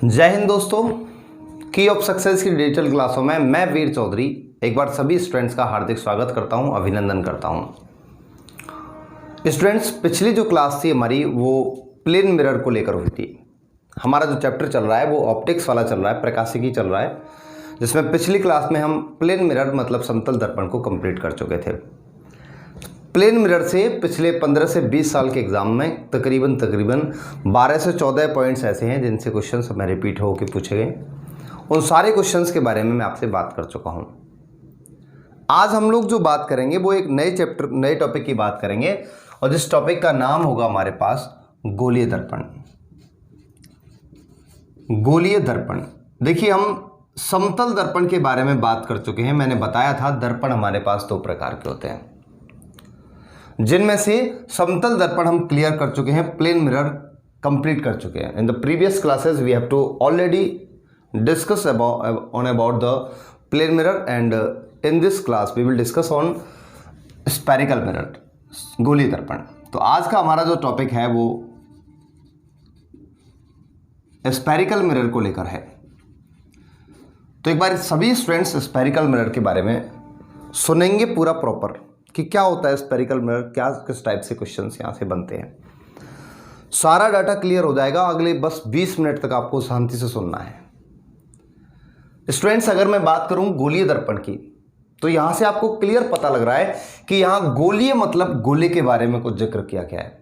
जय हिंद दोस्तों। की ऑफ सक्सेस की डिजिटल क्लासों में मैं वीर चौधरी एक बार सभी स्टूडेंट्स का हार्दिक स्वागत करता हूं, अभिनंदन करता हूं। स्टूडेंट्स, पिछली जो क्लास थी हमारी वो प्लेन मिरर को लेकर हुई थी। हमारा जो चैप्टर चल रहा है वो ऑप्टिक्स वाला चल रहा है, प्रकाशिकी चल रहा है, जिसमें पिछली क्लास में हम प्लेन मिरर मतलब समतल दर्पण को कंप्लीट कर चुके थे। प्लेन मिरर से पिछले 15 से 20 साल के एग्जाम में तकरीबन 12 से 14 पॉइंट्स ऐसे हैं जिनसे क्वेश्चंस हमें रिपीट होकर पूछे गए। उन सारे क्वेश्चंस के बारे में मैं आपसे बात कर चुका हूं। आज हम लोग जो बात करेंगे वो एक नए टॉपिक की बात करेंगे, और जिस टॉपिक का नाम होगा हमारे पास गोलीय दर्पण। गोलीय दर्पण, देखिए हम समतल दर्पण के बारे में बात कर चुके हैं। मैंने बताया था दर्पण हमारे पास दो प्रकार के होते हैं, जिनमें से समतल दर्पण हम क्लियर कर चुके हैं, प्लेन मिरर कंप्लीट कर चुके हैं। In the previous classes we have to already discuss about the plane mirror, and in this class we will discuss on spherical mirror, गोलीय दर्पण। तो आज का हमारा जो टॉपिक है वो स्फेरिकल मिरर को लेकर है। तो एक बार सभी स्टूडेंट्स स्फेरिकल मिरर के बारे में सुनेंगे पूरा प्रॉपर कि क्या होता है स्फेरिकल मिरर, क्या किस टाइप से क्वेश्चंस यहाँ से बनते हैं। सारा डाटा क्लियर हो जाएगा। अगले बस 20 मिनट तक आपको शांति से सुनना है। स्टूडेंट्स, अगर मैं बात करूं गोलीय दर्पण की, तो यहां से आपको क्लियर पता लग रहा है कि यहां गोलीय मतलब गोले के बारे में कुछ जिक्र किया गया है।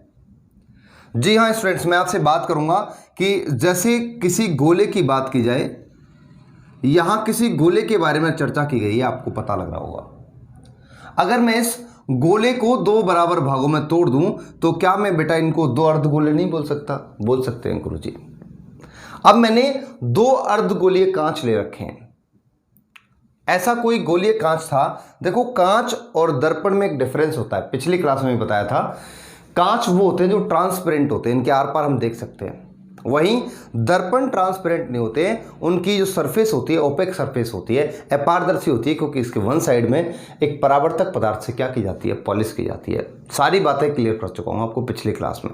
जी हाँ स्टूडेंट्स, मैं आपसे बात करूंगा कि जैसे किसी गोले की बात की जाए, यहां किसी गोले के बारे में चर्चा की गई है, आपको पता लग रहा होगा। अगर मैं इस गोले को दो बराबर भागों में तोड़ दूं तो क्या मैं बेटा इनको दो अर्धगोले नहीं बोल सकता? बोल सकते हैं गुरुजी। अब मैंने दो अर्धगोलीय कांच ले रखे हैं। ऐसा कोई गोलीय कांच था। देखो, कांच और दर्पण में एक डिफरेंस होता है, पिछली क्लास में भी बताया था। कांच वो होते हैं जो ट्रांसपेरेंट होते हैं, इनके आर पार हम देख सकते हैं। वहीं दर्पण ट्रांसपेरेंट नहीं होते, उनकी जो सरफेस होती है ओपेक सरफेस होती है, अपारदर्शी होती है, क्योंकि इसके वन साइड में एक परावर्तक पदार्थ से क्या की जाती है, पॉलिश की जाती है। सारी बातें क्लियर कर चुका हूं आपको पिछली क्लास में।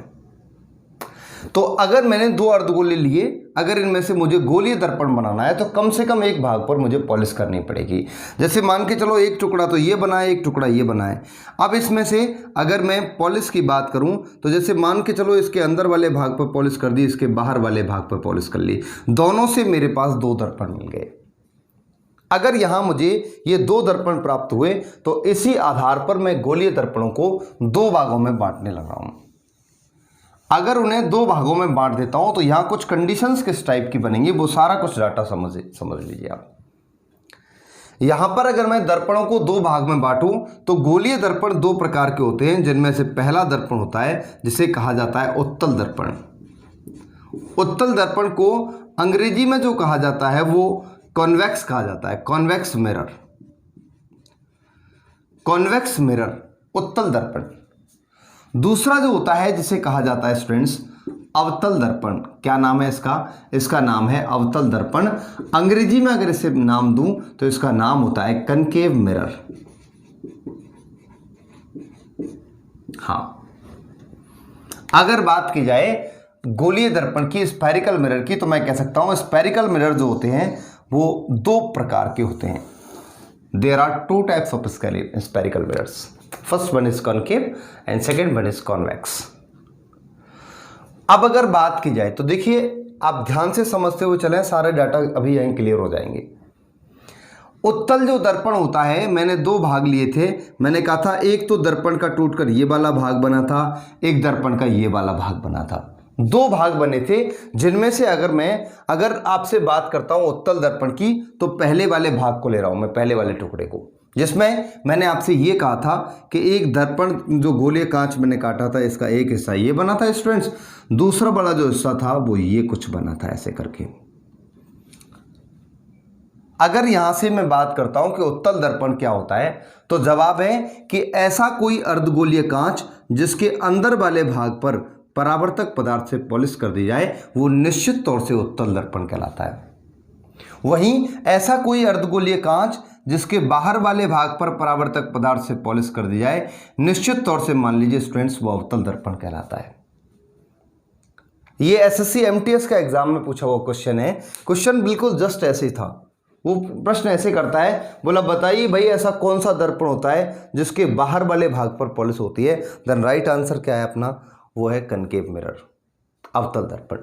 तो अगर मैंने दो अर्धगोले लिए, अगर इनमें से मुझे गोलीय दर्पण बनाना है तो कम से कम एक भाग पर मुझे पॉलिश करनी पड़ेगी। जैसे मान के चलो एक टुकड़ा तो ये बना है, एक टुकड़ा ये बना है। अब इसमें से अगर मैं पॉलिश की बात करूं तो जैसे मान के चलो इसके अंदर वाले भाग पर पॉलिश कर दी, इसके बाहर वाले भाग पर पॉलिश कर ली, दोनों से मेरे पास दो दर्पण मिल गए। अगर यहां मुझे ये दो दर्पण प्राप्त हुए तो इसी आधार पर मैं गोलीय दर्पणों को दो भागों में बांटने लगा हूं। अगर उन्हें दो भागों में बांट देता हूं तो यहां कुछ कंडीशंस किस टाइप की बनेंगी, वो सारा कुछ डाटा समझ लीजिए आप। यहां पर अगर मैं दर्पणों को दो भाग में बांटूं तो गोलीय दर्पण दो प्रकार के होते हैं, जिनमें से पहला दर्पण होता है जिसे कहा जाता है उत्तल दर्पण। उत्तल दर्पण को अंग्रेजी में जो कहा जाता है वो कॉन्वेक्स कहा जाता है, कॉन्वेक्स मिरर। कॉन्वेक्स मिरर, उत्तल दर्पण। दूसरा जो होता है जिसे कहा जाता है स्टूडेंट्स अवतल दर्पण। क्या नाम है इसका? इसका नाम है अवतल दर्पण। अंग्रेजी में अगर इसे नाम दूं तो इसका नाम होता है कनकेव मिरर। हाँ, अगर बात की जाए गोलीय दर्पण की, स्फेरिकल मिरर की, तो मैं कह सकता हूं स्फेरिकल मिरर जो होते हैं वो दो प्रकार के होते हैं। There are two types of spherical mirrors. First one is concave and second one is convex. अब अगर बात की जाए तो देखिए, आप ध्यान से समझते हुए चलें, सारे डाटा अभी यहीं क्लियर हो जाएंगे। उत्तल जो दर्पण होता है, मैंने दो भाग लिए थे। मैंने कहा था एक तो दर्पण का टूटकर ये वाला भाग बना था, एक दर्पण का ये वाला भाग बना था। दो भाग बने थे, जिनमें से अगर आपसे बात करता हूं उत्तल दर्पण की, तो पहले वाले भाग को ले रहा हूं मैं, पहले वाले टुकड़े को, जिसमें मैंने आपसे ये कहा था कि एक दर्पण जो गोलीय कांच मैंने काटा था, इसका एक हिस्सा ये बना था स्टूडेंट्स, दूसरा बड़ा जो हिस्सा था वो ये कुछ बना था, ऐसे करके। अगर यहां से मैं बात करता हूं कि उत्तल दर्पण क्या होता है, तो जवाब है कि ऐसा कोई अर्धगोलीय कांच जिसके अंदर वाले भाग पर परावर्तक पदार्थ से पॉलिश कर दी जाए, वो निश्चित तौर से उत्तल दर्पण कहलाता है। वहीं ऐसा कोई अर्धगोलीय कांच जिसके बाहर वाले भाग पर परावर्तक पदार्थ से पॉलिश कर दी जाए, निश्चित तौर से मान लीजिए स्टूडेंट्स वो अवतल दर्पण कहलाता है। ये एसएससी एमटीएस का एग्जाम में पूछा हुआ क्वेश्चन है। क्वेश्चन बिल्कुल जस्ट ऐसे ही था। वो प्रश्न ऐसे करता है, बोला बताइए भाई ऐसा कौन सा दर्पण होता है जिसके बाहर वाले भाग पर पॉलिश होती है। देन राइट आंसर क्या है अपना, वो है कनकेव मिरर, अवतल दर्पण।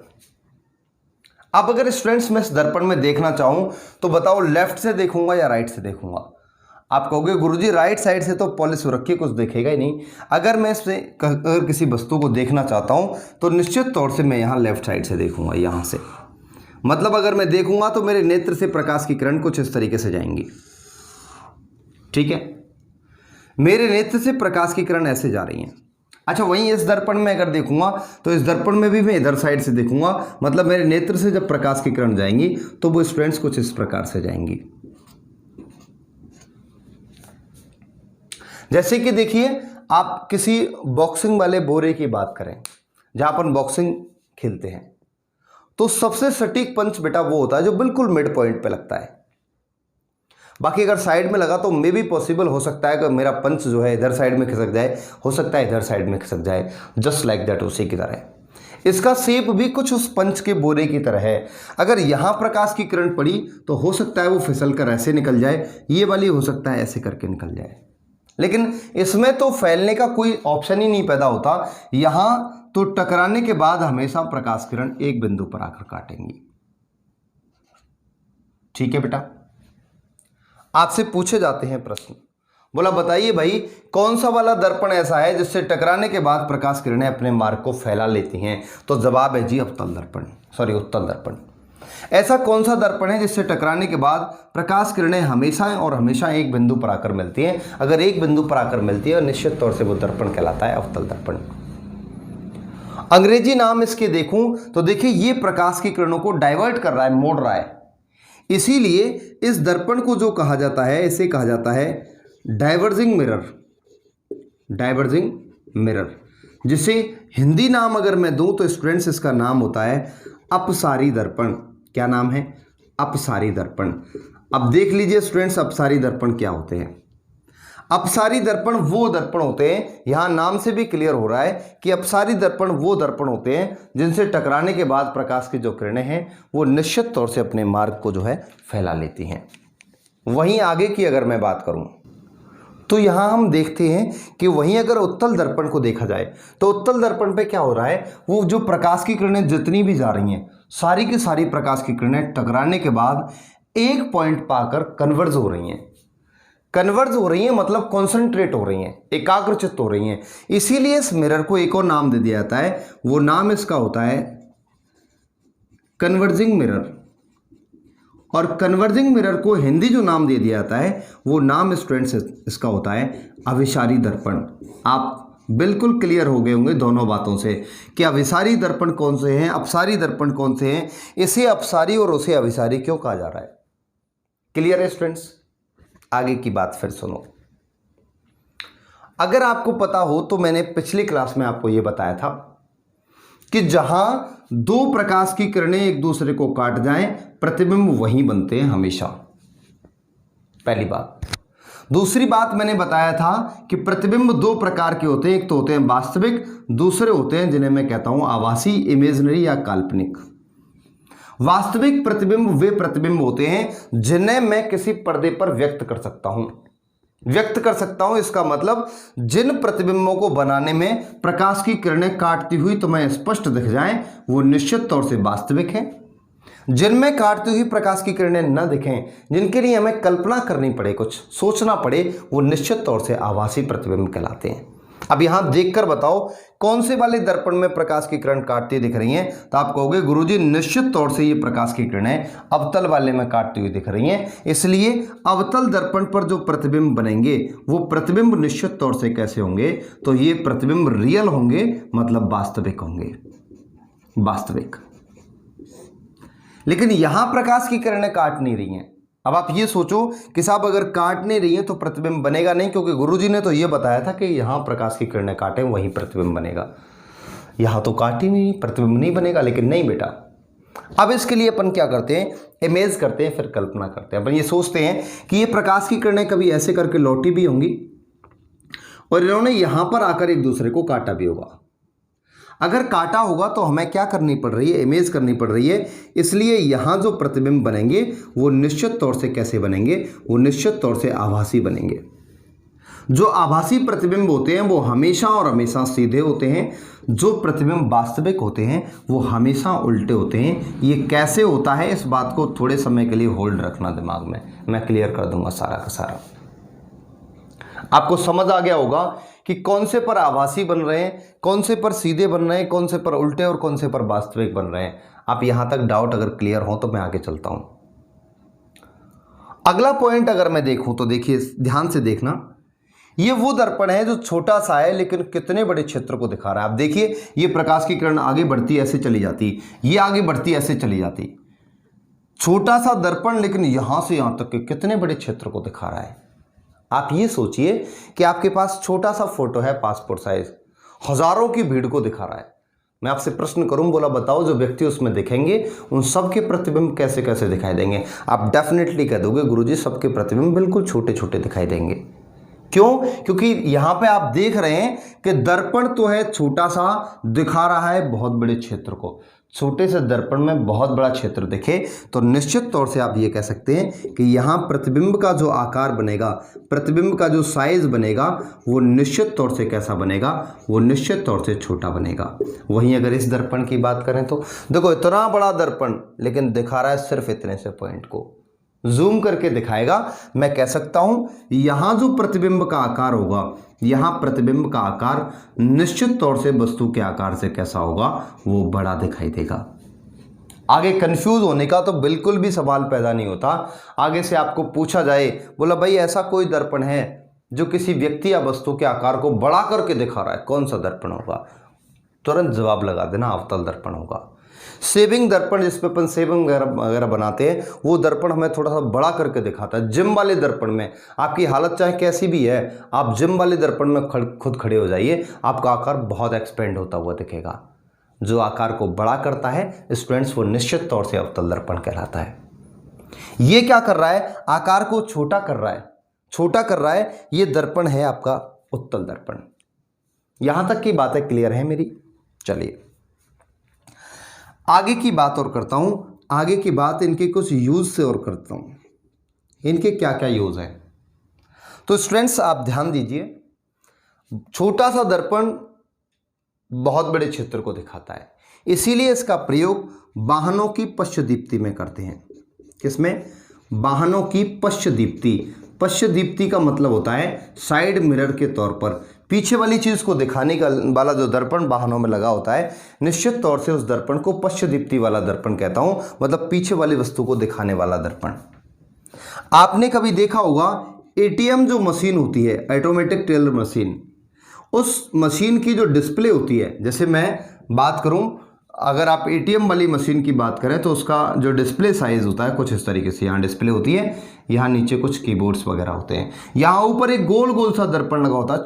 अब अगर स्टूडेंट्स मैं इस दर्पण में देखना चाहूं तो बताओ लेफ्ट से देखूंगा या राइट से देखूंगा। आप कहोगे गुरुजी राइट साइड से तो पॉलिश हो रखी है, कुछ दिखेगा ही नहीं। अगर मैं इसमें अगर किसी वस्तु को देखना चाहता हूं तो निश्चित तौर से मैं यहाँ लेफ्ट साइड से देखूंगा, यहाँ से। मतलब अगर मैं देखूंगा तो मेरे नेत्र से प्रकाश की किरण कुछ इस तरीके से जाएंगी, ठीक है। मेरे नेत्र से प्रकाश की किरण ऐसे जा रही हैं। अच्छा, वहीं इस दर्पण में अगर देखूंगा तो इस दर्पण में भी मैं इधर साइड से देखूंगा। मतलब मेरे नेत्र से जब प्रकाश की किरण जाएंगी तो वो स्टूडेंट्स कुछ इस प्रकार से जाएंगी। जैसे कि देखिए, आप किसी बॉक्सिंग वाले बोरे की बात करें, जहां अपन बॉक्सिंग खेलते हैं, तो सबसे सटीक पंच बेटा वो होता है जो बिल्कुल मिड पॉइंट पे लगता है। बाकी अगर साइड में लगा तो मे भी पॉसिबल हो सकता है कि मेरा पंच जो है इधर साइड में खिसक जाए, हो सकता है इधर साइड में खिसक जाए, जस्ट लाइक दैट, उसी की तरह। इसका शेप भी कुछ उस पंच के बोरे की तरह है। अगर यहां प्रकाश की किरण पड़ी तो हो सकता है वो फिसल कर ऐसे निकल जाए, ये वाली हो सकता है ऐसे करके निकल जाए। लेकिन इसमें तो फैलने का कोई ऑप्शन ही नहीं पैदा होता। यहां तो टकराने के बाद हमेशा प्रकाश किरण एक बिंदु पर आकर काटेंगी, ठीक है बेटा। आपसे पूछे जाते हैं प्रश्न, बोला बताइए भाई कौन सा वाला दर्पण ऐसा है जिससे टकराने के बाद प्रकाश किरणें अपने मार्ग को फैला लेती हैं। तो जवाब है जी अवतल दर्पण, सॉरी उत्तल दर्पण। ऐसा कौन सा दर्पण है जिससे टकराने के बाद प्रकाश किरणें हमेशा और हमेशा एक बिंदु पर आकर मिलती हैं। अगर एक बिंदु पर आकर मिलती है निश्चित तौर से वो दर्पण कहलाता है अवतल दर्पण। अंग्रेजी नाम इसके देखूं तो देखिए ये प्रकाश की किरणों को डाइवर्ट कर रहा है, मोड़ रहा है। इसीलिए इस दर्पण को जो कहा जाता है, इसे कहा जाता है डाइवर्जिंग मिरर, डाइवर्जिंग मिरर, जिसे हिंदी नाम अगर मैं दूं तो स्टूडेंट्स इसका नाम होता है अपसारी दर्पण। क्या नाम है? अपसारी दर्पण। अब देख लीजिए स्टूडेंट्स अपसारी दर्पण क्या होते हैं। अपसारी दर्पण वो दर्पण होते हैं, यहां नाम से भी क्लियर हो रहा है कि अपसारी दर्पण वो दर्पण होते हैं जिनसे टकराने के बाद प्रकाश की जो किरणें हैं वो निश्चित तौर से अपने मार्ग को जो है फैला लेती हैं। वहीं आगे की अगर मैं बात करूं तो यहां हम देखते हैं कि वहीं अगर उत्तल दर्पण को देखा जाए तो उत्तल दर्पण पे क्या हो रहा है, वो जो प्रकाश की किरणें जितनी भी जा रही हैं सारी की सारी प्रकाश की किरणें टकराने के बाद एक पॉइंट पाकर कन्वर्ज हो रही हैं। कन्वर्ज हो रही हैं मतलब कॉन्सेंट्रेट हो रही हैं, एकाग्रचित्त हो रही हैं। इसीलिए इस मिरर को एक और नाम दे दिया जाता है, वो नाम इसका होता है कन्वर्जिंग मिरर। और कन्वर्जिंग मिरर को हिंदी जो नाम दे दिया जाता है वो नाम स्टूडेंट्स इसका होता है अभिसारी दर्पण। आप बिल्कुल क्लियर हो गए होंगे दोनों बातों से कि अभिसारी दर्पण कौन से हैं, अपसारी दर्पण कौन से हैं, इसे अपसारी और उसे अभिसारी क्यों कहा जा रहा है। क्लियर है स्टूडेंट्स? आगे की बात फिर सुनो। अगर आपको पता हो तो मैंने पिछली क्लास में आपको यह बताया था कि जहां दो प्रकाश की किरणें एक दूसरे को काट जाएं प्रतिबिंब वहीं बनते हैं हमेशा, पहली बात। दूसरी बात मैंने बताया था कि प्रतिबिंब दो प्रकार के होते हैं, एक तो होते हैं वास्तविक, दूसरे होते हैं जिन्हें मैं कहता हूं आभासी, इमेजिनरी या काल्पनिक। वास्तविक प्रतिबिंब वे प्रतिबिंब होते हैं जिन्हें मैं किसी पर्दे पर व्यक्त कर सकता हूं। इसका मतलब जिन प्रतिबिंबों को बनाने में प्रकाश की किरणें काटती हुई तुम्हें स्पष्ट दिख जाएं वो निश्चित तौर से वास्तविक हैं। जिनमें काटती हुई प्रकाश की किरणें न दिखें, जिनके लिए हमें कल्पना करनी पड़े, कुछ सोचना पड़े, वो निश्चित तौर से आभासी प्रतिबिंब कहलाते हैं। अब यहां देखकर बताओ कौन से वाले दर्पण में प्रकाश की किरण काटती दिख रही हैं। तो आप कहोगे गुरुजी निश्चित तौर से ये प्रकाश की किरणें अवतल वाले में काटती हुई दिख रही हैं, इसलिए अवतल दर्पण पर जो प्रतिबिंब बनेंगे वो प्रतिबिंब निश्चित तौर से कैसे होंगे, तो ये प्रतिबिंब रियल होंगे, मतलब वास्तविक होंगे, वास्तविक। लेकिन यहां प्रकाश की किरणें काट नहीं रही हैं। अब आप ये सोचो कि साहब अगर काट नहीं रही है तो प्रतिबिंब बनेगा नहीं, क्योंकि गुरुजी ने तो ये बताया था कि यहां प्रकाश की किरणें काटें वहीं प्रतिबिंब बनेगा। यहां तो काट ही नहीं, प्रतिबिंब नहीं बनेगा। लेकिन नहीं बेटा, अब इसके लिए अपन क्या करते हैं, इमेज करते हैं, फिर कल्पना करते हैं। अपन ये सोचते हैं कि ये प्रकाश की किरणें कभी ऐसे करके लौटी भी होंगी और इन्होंने यहां पर आकर एक दूसरे को काटा भी होगा। अगर काटा होगा तो हमें क्या करनी पड़ रही है, इमेज करनी पड़ रही है। इसलिए यहाँ जो प्रतिबिंब बनेंगे वो निश्चित तौर से कैसे बनेंगे, वो निश्चित तौर से आभासी बनेंगे। जो आभासी प्रतिबिंब होते हैं वो हमेशा और हमेशा सीधे होते हैं, जो प्रतिबिंब वास्तविक होते हैं वो हमेशा उल्टे होते हैं। ये कैसे होता है, इस बात को थोड़े समय के लिए होल्ड रखना दिमाग में, मैं क्लियर कर दूंगा सारा का सारा। आपको समझ आ गया होगा कि कौन से पर आभासी बन रहे हैं, कौन से पर सीधे बन रहे हैं, कौन से पर उल्टे और कौन से पर वास्तविक बन रहे हैं। आप यहां तक डाउट अगर क्लियर हो तो मैं आगे चलता हूं। अगला पॉइंट अगर मैं देखूं तो देखिए, ध्यान से देखना, ये वो दर्पण है जो छोटा सा है लेकिन कितने बड़े क्षेत्र को दिखा रहा है। आप देखिए, ये प्रकाश की किरण आगे बढ़ती ऐसे चली जाती, ये आगे बढ़ती ऐसे चली जाती। छोटा सा दर्पण लेकिन यहां से यहां तक के कितने बड़े क्षेत्र को दिखा रहा है। आप ये सोचिए कि आपके पास छोटा सा फोटो है, पासपोर्ट साइज, हजारों की भीड़ को दिखा रहा है। मैं आपसे प्रश्न करूं, बोला बताओ जो व्यक्ति उसमें दिखेंगे उन सबके प्रतिबिंब कैसे कैसे दिखाई देंगे। आप डेफिनेटली कह दोगे गुरुजी सबके प्रतिबिंब बिल्कुल छोटे छोटे दिखाई देंगे। क्यों? क्योंकि यहां पे आप देख रहे हैं कि दर्पण तो है छोटा सा, दिखा रहा है बहुत बड़े क्षेत्र को। छोटे से दर्पण में बहुत बड़ा क्षेत्र दिखे तो निश्चित तौर से आप ये कह सकते हैं कि यहाँ प्रतिबिंब का जो आकार बनेगा, प्रतिबिंब का जो साइज बनेगा वो निश्चित तौर से कैसा बनेगा, वो निश्चित तौर से छोटा बनेगा। वहीं अगर इस दर्पण की बात करें तो देखो, इतना बड़ा दर्पण लेकिन दिखा रहा है सिर्फ इतने से पॉइंट को, जूम करके दिखाएगा। मैं कह सकता हूं यहां जो प्रतिबिंब का आकार होगा, यहां प्रतिबिंब का आकार निश्चित तौर से वस्तु के आकार से कैसा होगा, वो बड़ा दिखाई देगा। आगे कंफ्यूज होने का तो बिल्कुल भी सवाल पैदा नहीं होता। आगे से आपको पूछा जाए, बोला भाई ऐसा कोई दर्पण है जो किसी व्यक्ति या वस्तु के आकार को बड़ा करके दिखा रहा है, कौन सा दर्पण होगा? तुरंत जवाब लगा देना, अवतल दर्पण होगा। सेविंग दर्पण, जिस पे अपन सेविंग वगैरह बनाते हैं, वो दर्पण हमें थोड़ा सा बड़ा करके दिखाता है। जिम वाले दर्पण में आपकी हालत चाहे कैसी भी है, आप जिम वाले दर्पण में खुद खड़े हो जाइए, आपका आकार बहुत एक्सपेंड होता हुआ दिखेगा। जो आकार को बड़ा करता है स्टूडेंट्स, वो निश्चित तौर से अवतल दर्पण कहलाता है। ये क्या कर रहा है? आकार को छोटा कर रहा है, छोटा कर रहा है। ये दर्पण है आपका उत्तल दर्पण। यहां तक की बातें क्लियर है मेरी? चलिए आगे की बात और करता हूं। आगे की बात इनके कुछ यूज से और करता हूं, इनके क्या क्या यूज है। तो स्टूडेंट्स आप ध्यान दीजिए, छोटा सा दर्पण बहुत बड़े क्षेत्र को दिखाता है, इसीलिए इसका प्रयोग वाहनों की पश्चदीप्ति में करते हैं। किसमें? वाहनों की पश्चदीप्ति। पश्चदीप्ति का मतलब होता है साइड मिरर के तौर पर, पीछे वाली चीज को दिखाने का वाला जो दर्पण वाहनों में लगा होता है, निश्चित तौर से उस दर्पण को पश्चदीप्ति वाला दर्पण कहता हूं, मतलब पीछे वाली वस्तु को दिखाने वाला दर्पण। आपने कभी देखा होगा एटीएम जो मशीन होती है, ऑटोमेटिक टेलर मशीन, उस मशीन की जो डिस्प्ले होती है, जैसे मैं बात करूं, अगर आप एटीएम वाली मशीन की बात करें तो उसका जो डिस्प्ले साइज होता है कुछ इस तरीके से, यहाँ डिस्प्ले होती है, यहाँ नीचे कुछ कीबोर्ड्स वगैरह होते हैं, यहाँ ऊपर एक गोल गोल सा दर्पण लगा होता है,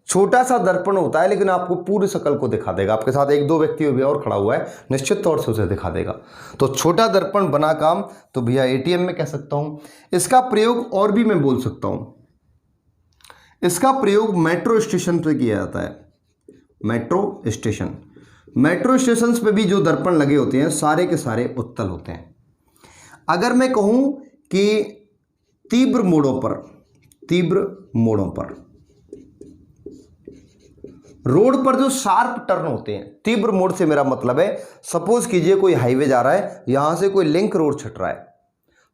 छोटा सा दर्पण होता है, लेकिन आपको पूरी शक्ल को दिखा देगा। आपके साथ एक दो व्यक्ति भी और खड़ा हुआ है, निश्चित तौर से उसे दिखा देगा। तो छोटा दर्पण बना काम तो भैया एटीएम में कह सकता हूं। इसका प्रयोग और भी मैं बोल सकता हूं, इसका प्रयोग मेट्रो स्टेशन पर किया जाता है। मेट्रो स्टेशन पे भी जो दर्पण लगे होते हैं सारे के सारे उत्तल होते हैं। अगर मैं कहूं कि तीव्र मोड़ों पर रोड पर जो शार्प टर्न होते हैं, तीव्र मोड़ से मेरा मतलब है, सपोज कीजिए कोई हाईवे जा रहा है, यहां से कोई लिंक रोड छट रहा है,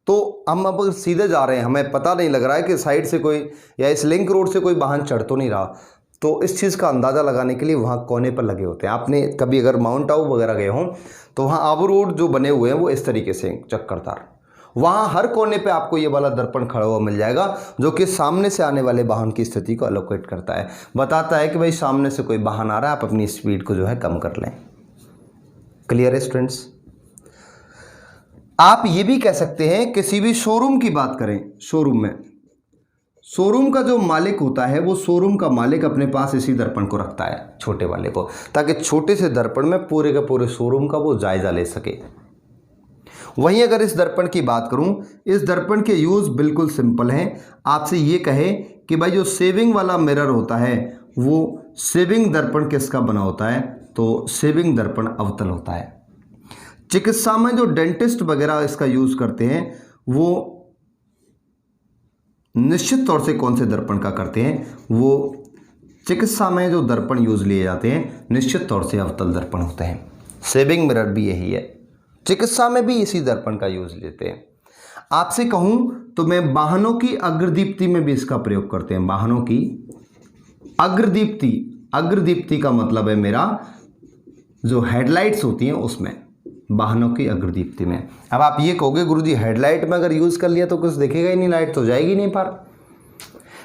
तो हम अब सीधे जा रहे हैं, हमें पता नहीं लग रहा है कि साइड से कोई या इस लिंक रोड से कोई वाहन चढ़ तो नहीं रहा, तो इस चीज़ का अंदाज़ा लगाने के लिए वहाँ कोने पर लगे होते हैं। आपने कभी अगर माउंट आबू वगैरह गए हों तो वहाँ आबू रोड जो बने हुए हैं वो इस तरीके से चक्करदार, वहाँ हर कोने पे आपको ये वाला दर्पण खड़ा हुआ मिल जाएगा, जो कि सामने से आने वाले वाहन की स्थिति को अलोकेट करता है, बताता है कि भाई सामने से कोई वाहन आ रहा है, आप अपनी स्पीड को जो है कम कर लें। क्लियर है स्टूडेंट्स? आप ये भी कह सकते हैं, किसी भी शोरूम की बात करें, शोरूम का जो मालिक होता है, वो शोरूम का मालिक अपने पास इसी दर्पण को रखता है, छोटे वाले को, ताकि छोटे से दर्पण में पूरे के पूरे शोरूम का वो जायजा ले सके। वहीं अगर इस दर्पण की बात करूं, इस दर्पण के यूज बिल्कुल सिंपल हैं। आपसे ये कहे कि भाई जो सेविंग वाला मिरर होता है वो सेविंग दर्पण किसका बना होता है? तो सेविंग दर्पण अवतल होता है। चिकित्सा में जो डेंटिस्ट वगैरह इसका यूज करते हैं वो निश्चित तौर से कौन से दर्पण का करते हैं? वो चिकित्सा में जो दर्पण यूज लिए जाते हैं निश्चित तौर से अवतल दर्पण होते हैं। सेविंग मिरर भी यही है, चिकित्सा में भी इसी दर्पण का यूज लेते हैं। आपसे कहूं तो मैं वाहनों की अग्रदीप्ति में भी इसका प्रयोग करते हैं। वाहनों की अग्रदीप्ति, अग्रदीप्ति का मतलब है मेरा जो हेडलाइट्स होती हैं उसमें, वाहनों की अग्रदीप्ति में। अब आप ये कहोगे गुरुजी हेडलाइट में अगर यूज कर लिया तो कुछ दिखेगा ही नहीं, लाइट तो जाएगी नहीं पार।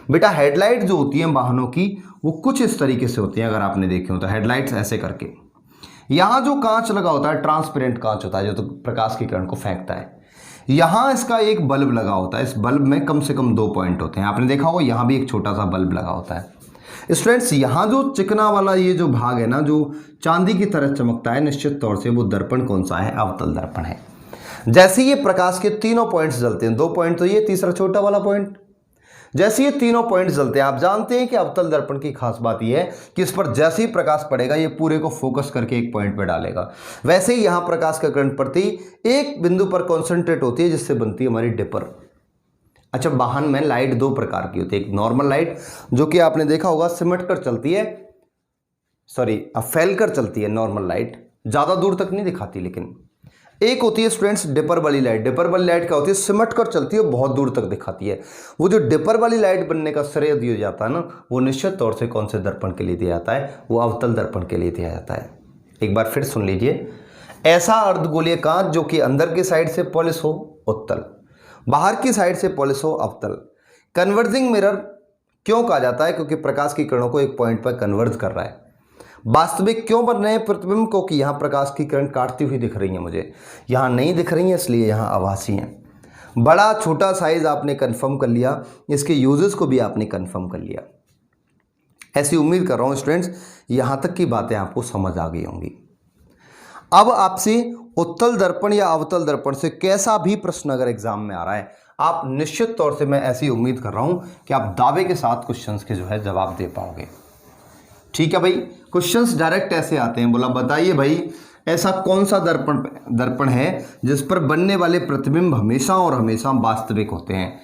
बेटा हेडलाइट जो होती हैं वाहनों की वो कुछ इस तरीके से होती हैं, अगर आपने देखे हो तो हेडलाइट्स ऐसे करके, यहाँ जो कांच लगा होता है ट्रांसपेरेंट कांच होता है जो तो प्रकाश की किरण को फेंकता है, यहाँ इसका एक बल्ब लगा होता है। इस बल्ब में कम से कम 2 पॉइंट होते हैं, आपने देखा होगा यहाँ भी एक छोटा सा बल्ब लगा होता है। स्टूडेंट्स यहाँ जो चिकना वाला ये जो भाग है ना, जो चांदी की तरह चमकता है, निश्चित तौर से वो दर्पण कौन सा है? अवतल दर्पण है। जैसे ये प्रकाश के तीनों पॉइंट्स जलते हैं, 2 पॉइंट तो ये, तीसरा छोटा वाला पॉइंट, जैसे ये तीनों पॉइंट्स जलते हैं, आप जानते हैं कि अवतल दर्पण की खास बात यह है कि इस पर जैसे ही प्रकाश पड़ेगा ये पूरे को फोकस करके एक पॉइंट पे डालेगा। वैसे ही यहां प्रकाश का किरण पड़ती एक बिंदु पर कॉन्सेंट्रेट होती है जिससे बनती है हमारी डिपर। अच्छा, वाहन में लाइट 2 प्रकार की होती है। एक नॉर्मल लाइट जो कि आपने देखा होगा सिमट कर चलती है, फैल कर चलती है, नॉर्मल लाइट ज्यादा दूर तक नहीं दिखाती, लेकिन एक होती है स्टूडेंट्स डिपर वाली लाइट। डिपर वाली लाइट क्या होती है? सिमट कर चलती है, बहुत दूर तक दिखाती है। वो जो डिपर वाली लाइट बनने का श्रेय दिया जाता है ना, वो निश्चित तौर से कौन से दर्पण के लिए दिया जाता है? वो अवतल दर्पण के लिए दिया जाता है। एक बार फिर सुन लीजिए, ऐसा अर्धगोलीय कांच जो कि अंदर की साइड से पॉलिश हो उत्तल, बाहर की साइड से पॉलिश हो अवतल। कन्वर्जिंग मिरर क्यों कहा जाता है? क्योंकि प्रकाश की किरणों को एक पॉइंट पर कन्वर्ज कर रहा है। वास्तविक क्यों बन रहे हैं प्रतिबिंब को? कि यहाँ प्रकाश की किरण काटती हुई दिख रही है मुझे, यहाँ नहीं दिख रही है, इसलिए यहाँ आभासी हैं। बड़ा छोटा साइज आपने कंफर्म कर लिया, इसके यूजेस को भी आपने कंफर्म कर लिया। ऐसी उम्मीद कर रहा हूँ स्टूडेंट्स यहाँ तक की बातें आपको समझ आ गई होंगी। अब आपसे उत्तल दर्पण या अवतल दर्पण से कैसा भी प्रश्न अगर एग्जाम में आ रहा है, आप निश्चित तौर से, मैं ऐसी उम्मीद कर रहा हूँ कि आप दावे के साथ क्वेश्चंस के जो है जवाब दे पाओगे। ठीक है भाई, क्वेश्चंस डायरेक्ट ऐसे आते हैं, बोला बताइए भाई ऐसा कौन सा दर्पण है जिस पर बनने वाले प्रतिबिंब हमेशा और हमेशा वास्तविक होते हैं?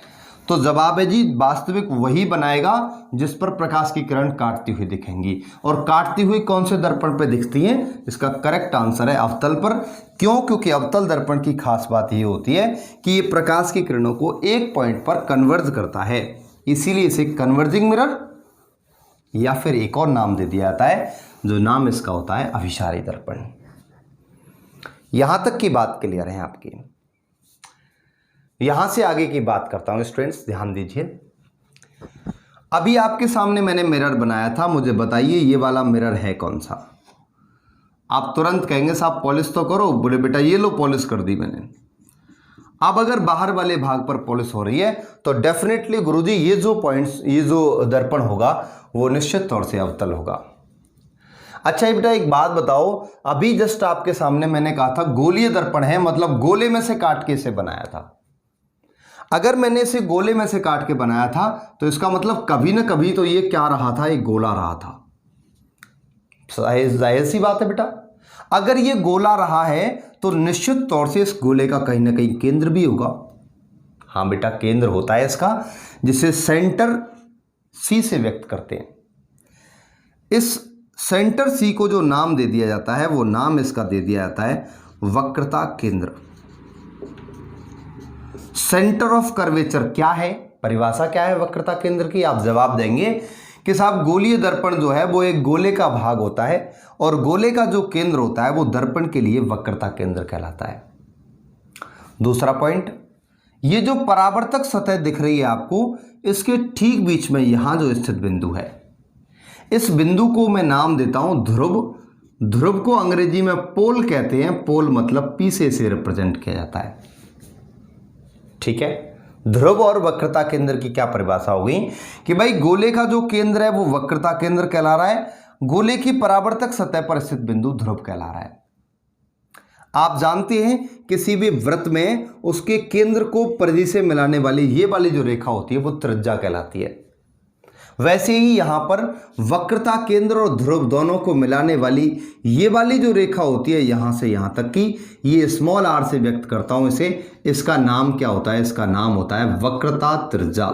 तो जवाब है जी, वास्तविक वही बनाएगा जिस पर प्रकाश की किरण काटती हुई दिखेंगी। और काटती हुई कौन से दर्पण पर दिखती हैं? इसका करेक्ट आंसर है अवतल पर। क्यों? क्योंकि अवतल दर्पण की खास बात ये होती है कि ये प्रकाश की किरणों को एक पॉइंट पर कन्वर्ज करता है, इसीलिए इसे कन्वर्जिंग मिरर या फिर एक और नाम दे दिया जाता है, जो नाम इसका होता है अभिसारी दर्पण। यहां तक की बात क्लियर है आपकी। यहां से आगे की बात करता हूं स्टूडेंट्स, ध्यान दीजिए। अभी आपके सामने मैंने मिरर बनाया था, मुझे बताइए ये वाला मिरर है कौन सा? आप तुरंत कहेंगे साहब पॉलिश तो करो। बोले बेटा ये लो पॉलिश कर दी मैंने। अब अगर बाहर वाले भाग पर पॉलिश हो रही है तो डेफिनेटली गुरुजी ये जो पॉइंट्स, ये जो दर्पण होगा वो निश्चित तौर से अवतल होगा। अच्छा बेटा एक बात बताओ, अभी जस्ट आपके सामने मैंने कहा था गोलीय दर्पण है, मतलब गोले में से काट के इसे बनाया था। अगर मैंने इसे गोले में से काट के बनाया था तो इसका मतलब कभी ना कभी तो ये क्या रहा था? एक गोला रहा था। जाहिर सी बात है बेटा, अगर ये गोला रहा है तो निश्चित तौर से इस गोले का कहीं ना कहीं केंद्र भी होगा। हाँ बेटा केंद्र होता है इसका, जिसे सेंटर सी से व्यक्त करते हैं। इस सेंटर सी को जो नाम दे दिया जाता है वो नाम इसका दे दिया जाता है वक्रता केंद्र। सेंटर ऑफ कर्वेचर क्या है? परिभाषा क्या है वक्रता केंद्र की? आप जवाब देंगे कि साहब गोलीय दर्पण जो है वो एक गोले का भाग होता है और गोले का जो केंद्र होता है वो दर्पण के लिए वक्रता केंद्र कहलाता है। दूसरा पॉइंट, ये जो परावर्तक सतह दिख रही है आपको, इसके ठीक बीच में यहां जो स्थित बिंदु है, इस बिंदु को मैं नाम देता हूं ध्रुव। ध्रुव को अंग्रेजी में पोल कहते हैं। पोल मतलब पी से रिप्रेजेंट किया जाता है। ठीक है, ध्रुव और वक्रता केंद्र की क्या परिभाषा होगी कि भाई गोले का जो केंद्र है वो वक्रता केंद्र कहला रहा है, गोले की परावर्तक सतह पर स्थित बिंदु ध्रुव कहला रहा है। आप जानते हैं किसी भी वृत्त में उसके केंद्र को परिधि से मिलाने वाली ये वाली जो रेखा होती है वो त्रिज्या कहलाती है। वैसे ही यहां पर वक्रता केंद्र और ध्रुव दोनों को मिलाने वाली ये वाली जो रेखा होती है यहां से यहां तक की, ये स्मॉल r से व्यक्त करता हूं इसे, इसका नाम क्या होता है? इसका नाम होता है वक्रता त्रिज्या,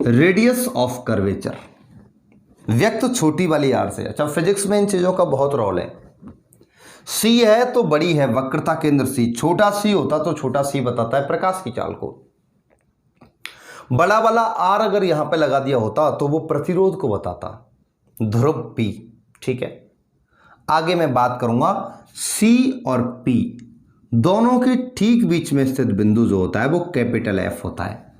रेडियस ऑफ कर्वेचर, व्यक्त छोटी वाली r से। अच्छा, फिजिक्स में इन चीजों का बहुत रोल है। c है तो बड़ी है वक्रता केंद्र c, छोटा c होता तो छोटा c बताता है प्रकाश की चाल को, बड़ा वाला r अगर यहां पे लगा दिया होता तो वो प्रतिरोध को बताता, ध्रुव p। ठीक है, आगे मैं बात करूंगा c और p दोनों के ठीक बीच में स्थित बिंदु जो होता है वो कैपिटल F होता है,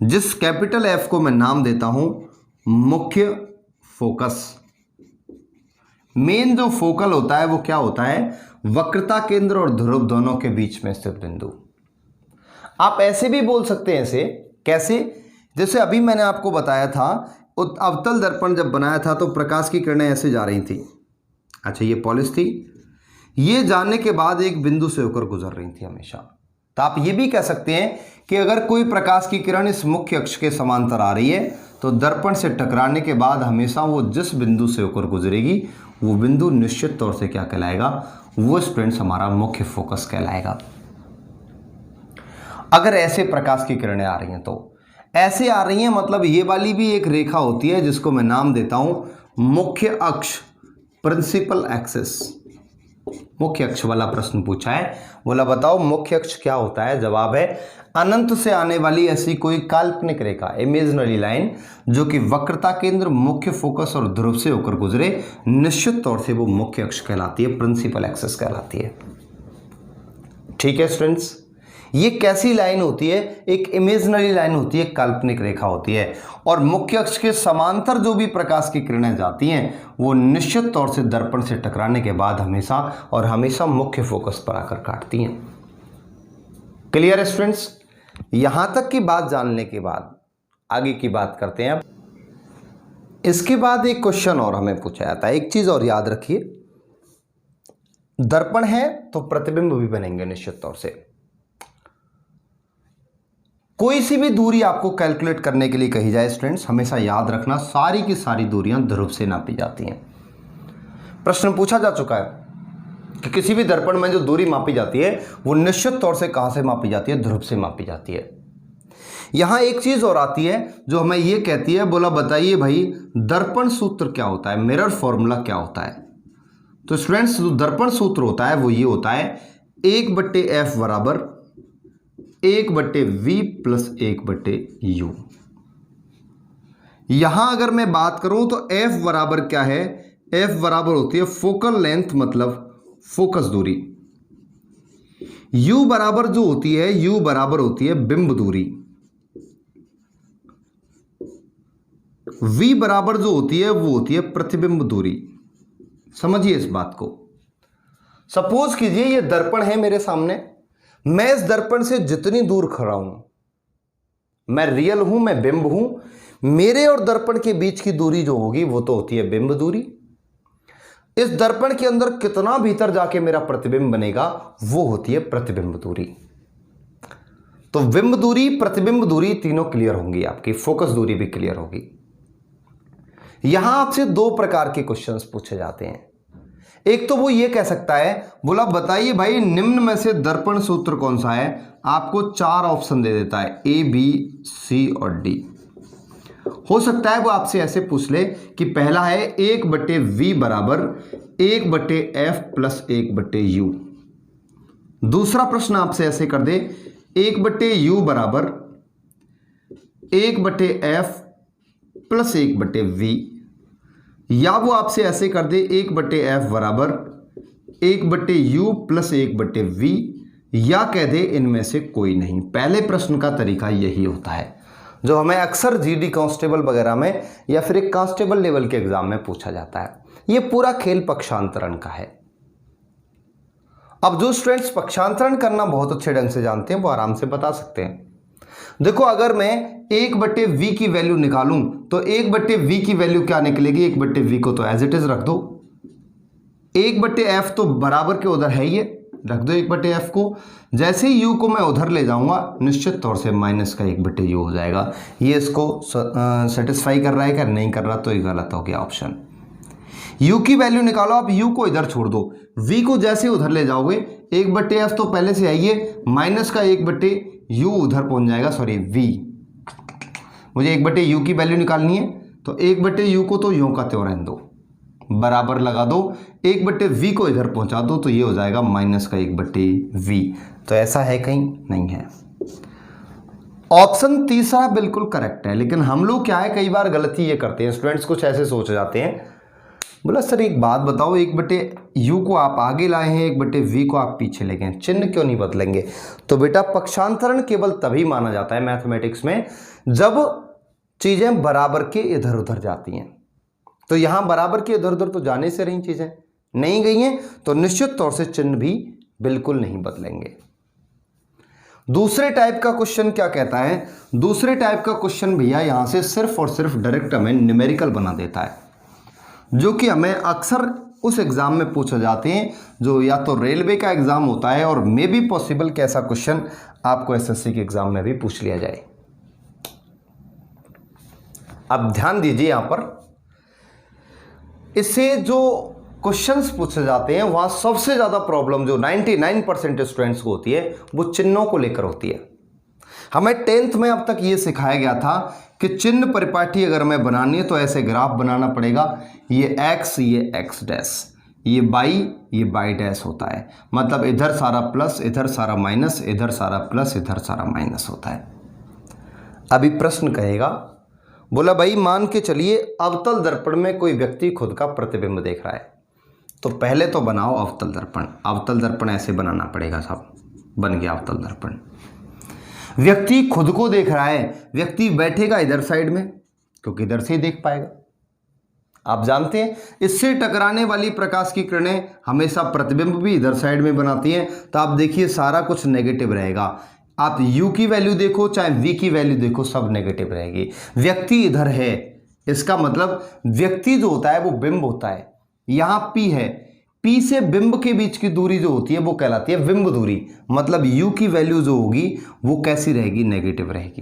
जिस कैपिटल F को मैं नाम देता हूं मुख्य फोकस। मेन जो फोकल होता है वो क्या होता है? वक्रता केंद्र और ध्रुव दोनों के बीच में स्थित बिंदु। आप ऐसे भी बोल सकते हैं, इसे कैसे? जैसे अभी मैंने आपको बताया था, अवतल दर्पण जब बनाया था तो प्रकाश की किरणें ऐसे जा रही थी। अच्छा, ये पॉलिश थी, ये जाने के बाद एक बिंदु से होकर गुजर रही थी हमेशा। तो आप ये भी कह सकते हैं कि अगर कोई प्रकाश की किरण इस मुख्य अक्ष के समांतर आ रही है तो दर्पण से टकराने के बाद हमेशा वो जिस बिंदु से होकर गुजरेगी वो बिंदु निश्चित तौर से क्या कहलाएगा? वो स्टूडेंट्स हमारा मुख्य फोकस कहलाएगा। अगर ऐसे प्रकाश की किरणें आ रही हैं तो ऐसे आ रही हैं, मतलब ये वाली भी एक रेखा होती है जिसको मैं नाम देता हूं मुख्य अक्ष, प्रिंसिपल एक्सिस। मुख्य अक्ष वाला प्रश्न पूछा है, बोला बताओ मुख्य अक्ष क्या होता है? जवाब है अनंत से आने वाली ऐसी कोई काल्पनिक रेखा, इमेजिनरी लाइन, जो कि वक्रता केंद्र, मुख्य फोकस और ध्रुव से होकर गुजरे, निश्चित तौर से वो मुख्य अक्ष कहलाती है, प्रिंसिपल एक्सिस कहलाती है। ठीक है स्टूडेंट्स, ये कैसी लाइन होती है? एक इमेजिनरी लाइन होती है, काल्पनिक रेखा होती है, और मुख्य अक्ष के समांतर जो भी प्रकाश की किरणें जाती हैं वो निश्चित तौर से दर्पण से टकराने के बाद हमेशा और हमेशा मुख्य फोकस पर आकर काटती हैं। क्लियर है स्टूडेंट्स? यहां तक की बात जानने के बाद आगे की बात करते हैं। इसके बाद एक क्वेश्चन और हमें पूछा जाता है, एक चीज और याद रखिए, दर्पण है तो प्रतिबिंब भी बनेंगे निश्चित तौर से। कोई सी भी दूरी आपको कैलकुलेट करने के लिए कही जाए स्टूडेंट्स, हमेशा याद रखना सारी की सारी दूरियां ध्रुव से नापी जाती हैं। प्रश्न पूछा जा चुका है कि किसी भी दर्पण में जो दूरी मापी जाती है वो निश्चित तौर से कहां से मापी जाती है? ध्रुव से मापी जाती है। यहां एक चीज और आती है जो हमें ये कहती है, बोला बताइए भाई दर्पण सूत्र क्या होता है, मिरर फॉर्मूला क्या होता है? तो स्टूडेंट्स जो दर्पण सूत्र होता है वो ये होता है 1/f बराबर 1/v प्लस 1/u। यहां अगर मैं बात करूं तो f बराबर क्या है? f बराबर होती है फोकल लेंथ, मतलब फोकस दूरी। u बराबर जो होती है, u बराबर होती है बिंब दूरी। v बराबर जो होती है वो होती है प्रतिबिंब दूरी। समझिए इस बात को। सपोज कीजिए ये दर्पण है मेरे सामने, मैं इस दर्पण से जितनी दूर खड़ा हूं, मैं रियल हूं, मैं बिंब हूं, मेरे और दर्पण के बीच की दूरी जो होगी वो तो होती है बिंब दूरी। इस दर्पण के अंदर कितना भीतर जाके मेरा प्रतिबिंब बनेगा वो होती है प्रतिबिंब दूरी। तो बिंब दूरी, प्रतिबिंब दूरी तीनों क्लियर होंगी, आपकी फोकस दूरी भी क्लियर होगी। यहां आपसे दो प्रकार के क्वेश्चंस पूछे जाते हैं। एक तो वो ये कह सकता है, बोला बताइए भाई निम्न में से दर्पण सूत्र कौन सा है? आपको 4 ऑप्शन दे देता है, A, B, C और D। हो सकता है वो आपसे ऐसे पूछ ले कि पहला है 1/v बराबर 1/f प्लस 1/u। दूसरा प्रश्न आपसे ऐसे कर दे 1/u बराबर 1/f प्लस 1/v, या वो आपसे ऐसे कर दे 1/f बराबर 1/u प्लस 1/v, या कह दे इनमें से कोई नहीं। पहले प्रश्न का तरीका यही होता है जो हमें अक्सर जीडी कांस्टेबल वगैरह में या फिर एक कांस्टेबल लेवल के एग्जाम में पूछा जाता है। ये पूरा खेल पक्षांतरण का है। अब जो स्टूडेंट्स पक्षांतरण करना बहुत अच्छे ढंग से जानते हैं वो आराम से बता सकते हैं। देखो अगर मैं 1/v की वैल्यू निकालूं तो 1/v की वैल्यू क्या निकलेगी? 1/v को तो एज इट इज रख दो, 1/f तो बराबर के उधर है ये, रख दो 1/f को। जैसे ही u को मैं उधर ले जाऊंगा निश्चित तौर से माइनस का 1/u हो जाएगा। ये इसको सेटिस्फाई कर रहा है क्या? नहीं कर रहा, तो ये गलत हो गया ऑप्शन। u की वैल्यू निकालो आप, u को इधर छोड़ दो, v को जैसे उधर ले जाओगे 1/f तो पहले से आइए, माइनस का 1/u उधर पहुंच जाएगा, सॉरी v। मुझे 1/u की वैल्यू निकालनी है, तो 1/u को तो यूं का त्यों रहने दो, बराबर लगा दो, 1/v को इधर पहुंचा दो, तो ये हो जाएगा माइनस का 1/v। तो ऐसा है कहीं? नहीं है। ऑप्शन तीसरा बिल्कुल करेक्ट है, लेकिन हम लोग क्या है कई बार गलती ये करते हैं, स्टूडेंट्स कुछ ऐसे सोच जाते हैं, बोला सर एक बात बताओ, 1/u को आप आगे लाए हैं, 1/v को आप पीछे ले गए, चिन्ह क्यों नहीं बदलेंगे? तो बेटा पक्षांतरण केवल तभी माना जाता है मैथमेटिक्स में जब चीजें बराबर के इधर उधर जाती हैं। तो यहां बराबर के इधर उधर तो जाने से रही चीजें, नहीं गई हैं, तो निश्चित तौर से चिन्ह भी बिल्कुल नहीं बदलेंगे। दूसरे टाइप का क्वेश्चन क्या कहता है? दूसरे टाइप का क्वेश्चन भैया यहां से सिर्फ और सिर्फ डायरेक्ट हमें न्यूमेरिकल बना देता है, जो कि हमें अक्सर उस एग्जाम में पूछे जाते हैं जो या तो रेलवे का एग्जाम होता है, और मे बी पॉसिबल कि ऐसा क्वेश्चन आपको एसएससी के एग्जाम में भी पूछ लिया जाए। अब ध्यान दीजिए यहां पर, इससे जो क्वेश्चंस पूछे जाते हैं वहां सबसे ज्यादा प्रॉब्लम जो 99% स्टूडेंट्स को होती है वो चिन्हों को लेकर होती है। हमें 10th में अब तक ये सिखाया गया था कि चिन्ह परिपाटी अगर हमें बनानी है तो ऐसे ग्राफ बनाना पड़ेगा, ये x, ये x डैश, ये y डैश होता है, मतलब इधर सारा प्लस, इधर सारा माइनस, इधर सारा प्लस, इधर सारा माइनस होता है। अभी प्रश्न कहेगा, बोला भाई मान के चलिए अवतल दर्पण में कोई व्यक्ति खुद का प्रतिबिंब देख रहा है, तो पहले तो बनाओ अवतल दर्पण। अवतल दर्पण ऐसे बनाना पड़ेगा साहब, बन गया अवतल दर्पण। व्यक्ति खुद को देख रहा है, व्यक्ति बैठेगा इधर साइड में क्योंकि इधर से ही देख पाएगा। आप जानते हैं इससे टकराने वाली प्रकाश की किरणें हमेशा प्रतिबिंब भी इधर साइड में बनाती हैं, तो आप देखिए सारा कुछ नेगेटिव रहेगा। आप u की वैल्यू देखो चाहे v की वैल्यू देखो, सब नेगेटिव रहेगी। व्यक्ति इधर है, इसका मतलब व्यक्ति जो होता है वो बिंब होता है। यहां p है, p से बिंब के बीच की दूरी जो होती है वो कहलाती है बिंब दूरी, मतलब u की वैल्यू जो होगी वो कैसी रहेगी? नेगेटिव रहेगी।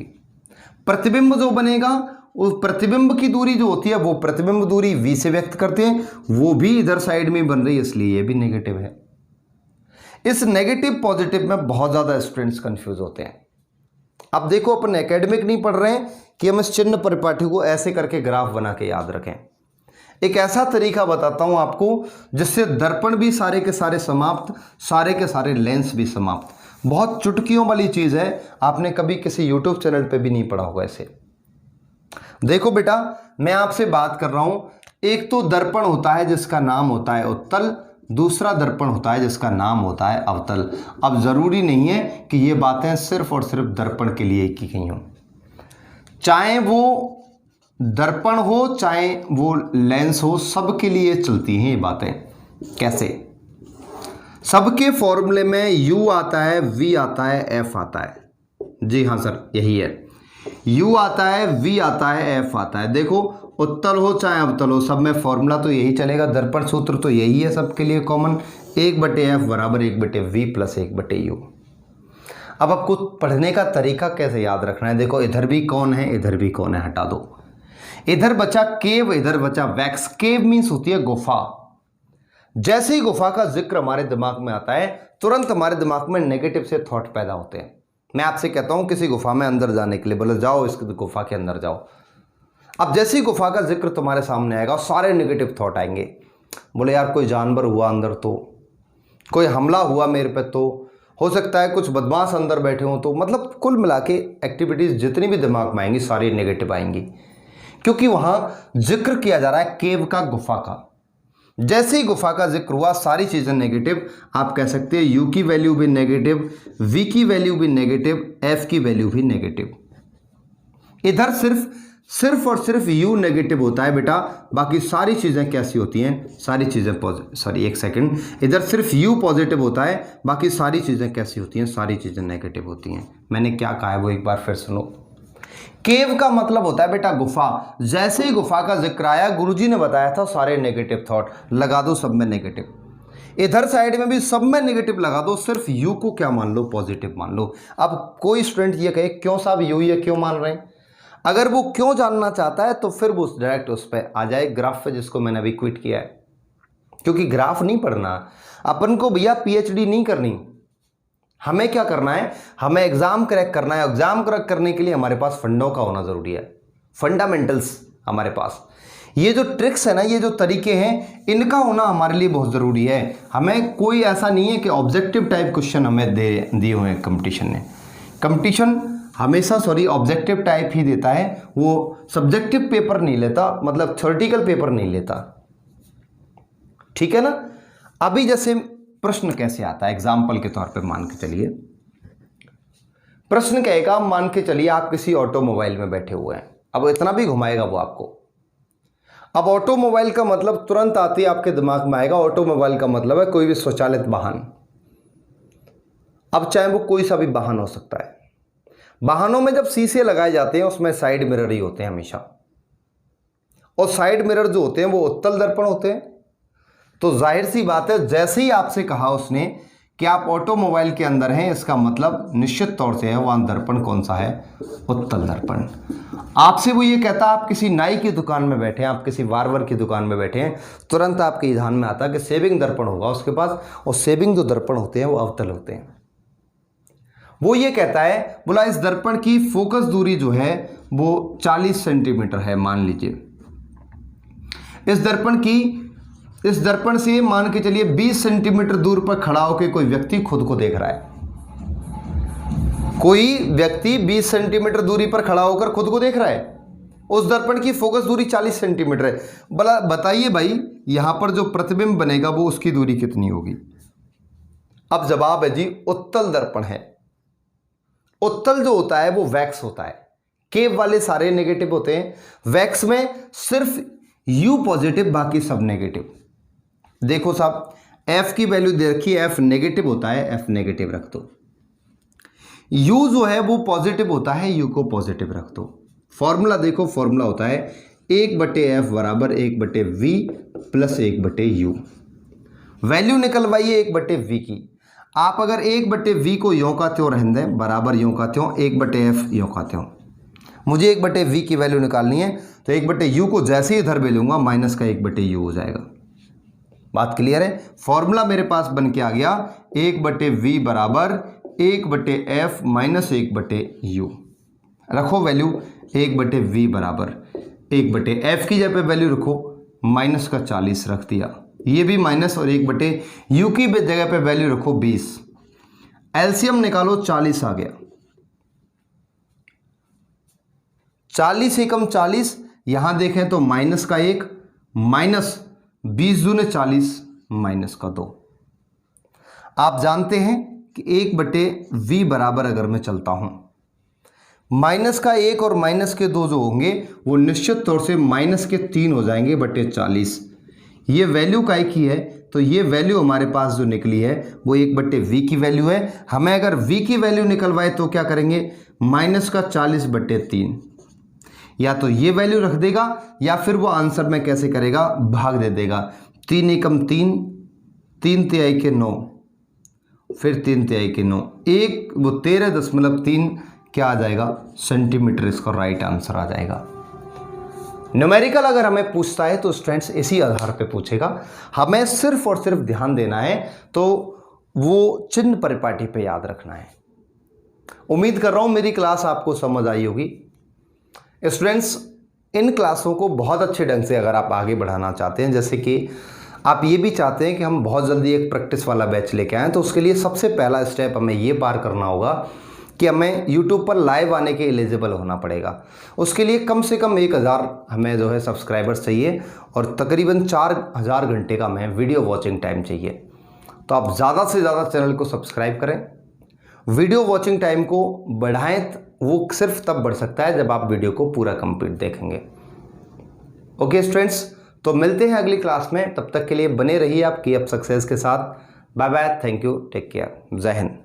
प्रतिबिंब जो बनेगा उस प्रतिबिंब की दूरी जो होती है वो प्रतिबिंब दूरी v से व्यक्त करते हैं, वो भी इधर साइड में बन रही है, इसलिए ये भी नेगेटिव है। इस नेगेटिव पॉजिटिव में बहुत ज्यादा स्टूडेंट्स कंफ्यूज होते हैं। अब देखो अपन एकेडमिक नहीं पढ़ रहे हैं कि हम इस चिन्ह परिपाटी को ऐसे करके ग्राफ बना के याद रखें। एक ऐसा तरीका बताता हूं आपको जिससे दर्पण भी सारे के सारे समाप्त, सारे के सारे लेंस भी समाप्त। बहुत चुटकियों वाली चीज है, आपने कभी किसी यूट्यूब चैनल पे भी नहीं पढ़ा होगा ऐसे। देखो बेटा मैं आपसे बात कर रहा हूं, एक तो दर्पण होता है जिसका नाम होता है उत्तल, दूसरा दर्पण होता है जिसका नाम होता है अवतल। अब जरूरी नहीं है कि ये बातें सिर्फ और सिर्फ दर्पण के लिए की गई हों, चाहे वो दर्पण हो चाहे वो लेंस हो, सबके लिए चलती हैं ये बातें। कैसे? सबके फॉर्मूले में u आता है, v आता है, f आता है। जी हाँ सर यही है, u आता है, v आता है, f आता है। देखो उत्तल हो चाहे अवतल हो, सब में फॉर्मूला तो यही चलेगा, दर्पण सूत्र तो यही है सबके लिए कॉमन, 1/f बराबर 1/v प्लस 1/u। अब आपको पढ़ने का तरीका कैसे याद रखना है? देखो इधर भी कौन है, इधर भी कौन है, हटा दो। इधर बचा केव, इधर बचा वैक्स। केव मीन्स होती है गुफा। जैसे ही गुफा का जिक्र हमारे दिमाग में आता है तुरंत हमारे दिमाग में नेगेटिव से थॉट पैदा होते हैं। मैं आपसे कहता हूं किसी गुफा में अंदर जाने के लिए, बोले जाओ इस गुफा के अंदर जाओ। अब जैसे ही गुफा का जिक्र तुम्हारे सामने आएगा सारे नेगेटिव थॉट आएंगे। बोले यार कोई जानवर हुआ अंदर, तो कोई हमला हुआ मेरे पे, तो हो सकता है कुछ बदमाश अंदर बैठे हों, तो मतलब कुल मिला के एक्टिविटीज जितनी भी दिमाग में आएंगी सारी नेगेटिव आएंगी, क्योंकि वहां जिक्र किया जा रहा है केव का, गुफा का। जैसे ही गुफा का जिक्र हुआ सारी चीजें नेगेटिव। आप कह सकते हैं u की वैल्यू भी नेगेटिव, v की वैल्यू भी नेगेटिव, f की वैल्यू भी नेगेटिव। इधर सिर्फ और सिर्फ u नेगेटिव होता है बेटा, बाकी सारी चीजें कैसी होती हैं? सारी चीजें एक सेकंड, इधर सिर्फ u पॉजिटिव होता है, बाकी सारी चीजें कैसी होती हैं? सारी चीजें नेगेटिव होती हैं। मैंने क्या कहा है वो एक बार फिर सुनो। केव का मतलब होता है बेटा गुफा। जैसे ही गुफा का जिक्र आया गुरुजी ने बताया था सारे नेगेटिव थॉट लगा दो, सब में नेगेटिव। इधर साइड में भी सब में नेगेटिव लगा दो, सिर्फ u को क्या मान लो, पॉजिटिव मान लो। अब कोई स्टूडेंट ये कहे क्यों साहब u ये क्यों मान रहे हैं, अगर वो क्यों जानना चाहता है तो फिर वो डायरेक्ट उस पर आ जाए ग्राफ पे, जिसको मैंने अभी क्विट किया है। क्योंकि ग्राफ नहीं पढ़ना अपन को भैया, पीएचडी नहीं करनी, हमें क्या करना है, हमें एग्जाम क्रैक करना है। एग्जाम क्रैक करने के लिए हमारे पास फंडों का होना जरूरी है, फंडामेंटल्स हमारे पास, ये जो ट्रिक्स है ना, ये जो तरीके हैं, इनका होना हमारे लिए बहुत ज़रूरी है। हमें कोई ऐसा नहीं है कि ऑब्जेक्टिव टाइप क्वेश्चन हमें दिए हुए हैं कंपटीशन ने, कंपटीशन हमेशा ऑब्जेक्टिव टाइप ही देता है, वो सब्जेक्टिव पेपर नहीं लेता, मतलब थ्योरेटिकल पेपर नहीं लेता, ठीक है ना। अभी जैसे प्रश्न कैसे आता है, एग्जाम्पल के तौर पे मान के चलिए, प्रश्न कहेगा, मान के चलिए आप किसी ऑटोमोबाइल में बैठे हुए हैं, अब इतना भी घुमाएगा वो आपको। अब ऑटोमोबाइल का मतलब तुरंत आते ही आपके दिमाग में आएगा, ऑटोमोबाइल का मतलब है कोई भी स्वचालित वाहन। अब चाहे वो कोई सा भी वाहन हो सकता है, वाहनों में जब शीशे लगाए जाते हैं उसमें साइड मिरर ही होते हैं हमेशा, और साइड मिरर जो होते हैं वो उत्तल दर्पण होते हैं। तो जाहिर सी बात है, जैसे ही आपसे कहा उसने कि आप ऑटोमोबाइल के अंदर हैं, इसका मतलब निश्चित तौर से है वहां दर्पण कौन सा है, उत्तल दर्पण। आपसे वो ये कहता आप किसी नाई की दुकान में बैठे हैं, आप किसी बार्बर की दुकान में बैठे हैं, तुरंत आपके ध्यान में आता है कि शेविंग दर्पण होगा उसके पास, और शेविंग जो दर्पण होते हैं वो अवतल होते हैं। वो ये कहता है, बोला इस दर्पण की फोकस दूरी जो है वो 40 सेंटीमीटर है, मान लीजिए इस दर्पण से मान के चलिए 20 सेंटीमीटर दूर पर खड़ा होकर कोई व्यक्ति खुद को देख रहा है, कोई व्यक्ति 20 सेंटीमीटर दूरी पर खड़ा होकर खुद को देख रहा है, उस दर्पण की फोकस दूरी 40 सेंटीमीटर है। बोला बताइए भाई यहां पर जो प्रतिबिंब बनेगा वो उसकी दूरी कितनी होगी। अब जवाब है जी उत्तल दर्पण है। उत्तल जो होता है वो वैक्स होता है, केव वाले सारे नेगेटिव होते हैं, वैक्स में सिर्फ U पॉजिटिव बाकी सब नेगेटिव। देखो साहब F की वैल्यू दे रखी है, F नेगेटिव होता है, F नेगेटिव रख दो। U जो है वो पॉजिटिव होता है, U को पॉजिटिव रख दो। फॉर्मूला देखो, फॉर्मूला होता है 1/F बराबर 1/V plus 1/U। Value निकलवाइए 1/V की। आप अगर 1/V को यों का त्यों रहने दें, बराबर यों का त्यों, 1/F यों का त्यों। मुझे 1/V की वैल्यू निकालनी है तो 1/U को जैसे ही इधर भेजूंगा माइनस का 1/U हो जाएगा। बात क्लियर है। फॉर्मूला मेरे पास बन के आ गया 1/V बराबर 1/F माइनस 1/U। रखो वैल्यू 1/V बराबर 1/F की जगह पे वैल्यू रखो माइनस का 40 रख दिया, ये भी माइनस, और 1/U की जगह पे वैल्यू रखो 20। एलसीएम निकालो 40 आ गया, 40 एकम 40, यहां देखें तो माइनस का 1 माइनस 20 दूने 40 माइनस का 2। आप जानते हैं कि 1/V बराबर अगर मैं चलता हूं, माइनस का 1 और माइनस के 2 जो होंगे वो निश्चित तौर से माइनस के 3 हो जाएंगे बटे 40। ये वैल्यू काय की है, तो ये वैल्यू हमारे पास जो निकली है वो 1/V की वैल्यू है। हमें अगर V की वैल्यू निकलवाए तो क्या करेंगे, माइनस का 40/3, या तो ये वैल्यू रख देगा या फिर वो आंसर में कैसे करेगा, भाग दे देगा। 3 एकम 3, 3 तिहाई के 9, फिर 3 तिहाई के 9, एक वो 13.3 क्या आ जाएगा सेंटीमीटर, इसका राइट आंसर आ जाएगा। न्यूमेरिकल अगर हमें पूछता है तो स्टूडेंट्स इसी आधार पे पूछेगा, हमें सिर्फ और सिर्फ ध्यान देना है, तो वो चिन्ह परिपाटी पे याद रखना है। उम्मीद कर रहा हूं मेरी क्लास आपको समझ आई होगी। स्टूडेंट्स इन क्लासों को बहुत अच्छे ढंग से अगर आप आगे बढ़ाना चाहते हैं, जैसे कि आप ये भी चाहते हैं कि हम बहुत जल्दी एक प्रैक्टिस वाला बैच लेके आएँ, तो उसके लिए सबसे पहला स्टेप हमें ये पार करना होगा कि हमें YouTube पर लाइव आने के एलिजिबल होना पड़ेगा। उसके लिए कम से कम 1000 हमें जो है सब्सक्राइबर्स चाहिए, और तकरीबन 4000 घंटे का हमें वीडियो वॉचिंग टाइम चाहिए। तो आप ज़्यादा से ज़्यादा चैनल को सब्सक्राइब करें, वीडियो वॉचिंग टाइम को बढ़ाएं, वो सिर्फ तब बढ़ सकता है जब आप वीडियो को पूरा कंप्लीट देखेंगे। ओके स्टूडेंट्स, तो मिलते हैं अगली क्लास में, तब तक के लिए बने रहिए आप की अप सक्सेस के साथ। Bye bye, thank you, take care, जय हिंद।